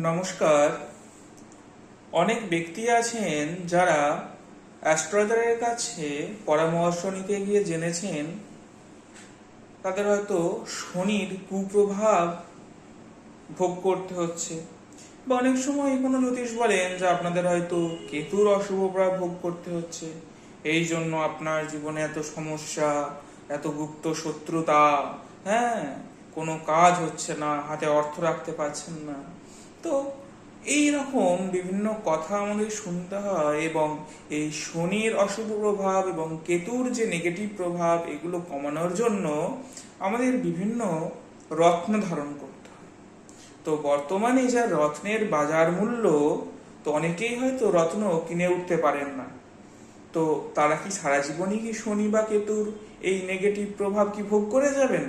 নমস্কার। অনেক ব্যক্তি আছেন যারা অ্যাস্ট্রোলজারের কাছে পরামর্শ নিতে গিয়ে জেনেছেন তাদের হয়তো শনির কুপ্রভাব ভোগ করতে হচ্ছে, বা অনেক সময় কোনো জ্যোতিষ বলেন যে আপনাদের হয়তো কেতুর অশুভ প্রভাব ভোগ করতে হচ্ছে, এই জন্য আপনার জীবনে এত সমস্যা, এত গুপ্ত শত্রুতা, হ্যাঁ, কোনো কাজ হচ্ছে না, হাতে অর্থ রাখতে পারছেন না। তো এই রকম বিভিন্ন কথা আমাদের শুনতে হয়, এবং এই শনির অশুভ প্রভাব এবং কেতুর যে নেগেটিভ প্রভাব এগুলো কমানোর জন্য আমাদের বিভিন্ন রত্ন ধারণ করতে হয়। তো বর্তমানে যা রত্নের বাজার মূল্য, তো অনেকেই হয়তো রত্ন কিনে উঠতে পারেন না। তো তারা কি সারা জীবনই কি শনি বা কেতুর এই নেগেটিভ প্রভাব কি ভোগ করে যাবেন?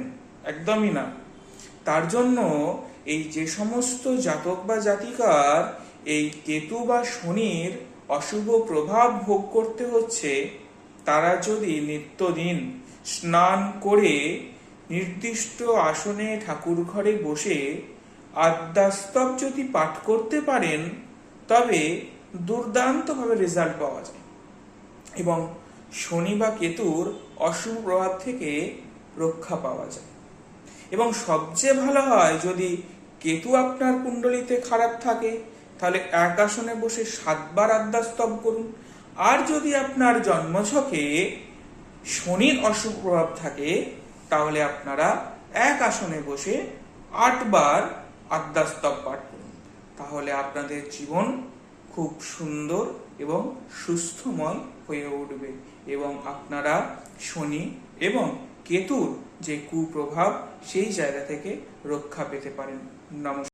একদমই না। তার জন্য এই যে সমস্ত জাতক বা জাতিকার এই কেতু বা শনির অশুভ প্রভাব ভোগ করতে হচ্ছে, তারা যদি নিত্যদিন স্নান করে নির্দিষ্ট আসনে ঠাকুর ঘরে বসে আদ্যাস্তব যদি পাঠ করতে পারেন, তবে দুর্দান্তভাবে রেজাল্ট পাওয়া যায় এবং শনি বা কেতুর অশুভ প্রভাব থেকে রক্ষা পাওয়া যায়। এবং সবচেয়ে ভালো হয় যদি কেতু আপনার কুণ্ডলিতে খারাপ থাকে, তাহলে এক আসনে বসে 7 বার আদ্যাস্তব করুন। আর যদি আপনার জন্মছকে শনির অশুভ প্রভাব থাকে, তাহলে আপনারা এক আসনে বসে 8 বার আদ্যাস্তব পাঠ করুন। তাহলে আপনাদের জীবন খুব সুন্দর এবং সুস্থময় হয়ে উঠবে, এবং আপনারা শনি এবং কেতুর যে কুপ্রভাব সেই জায়গা থেকে রক্ষা পেতে পারেন। নমস্কার।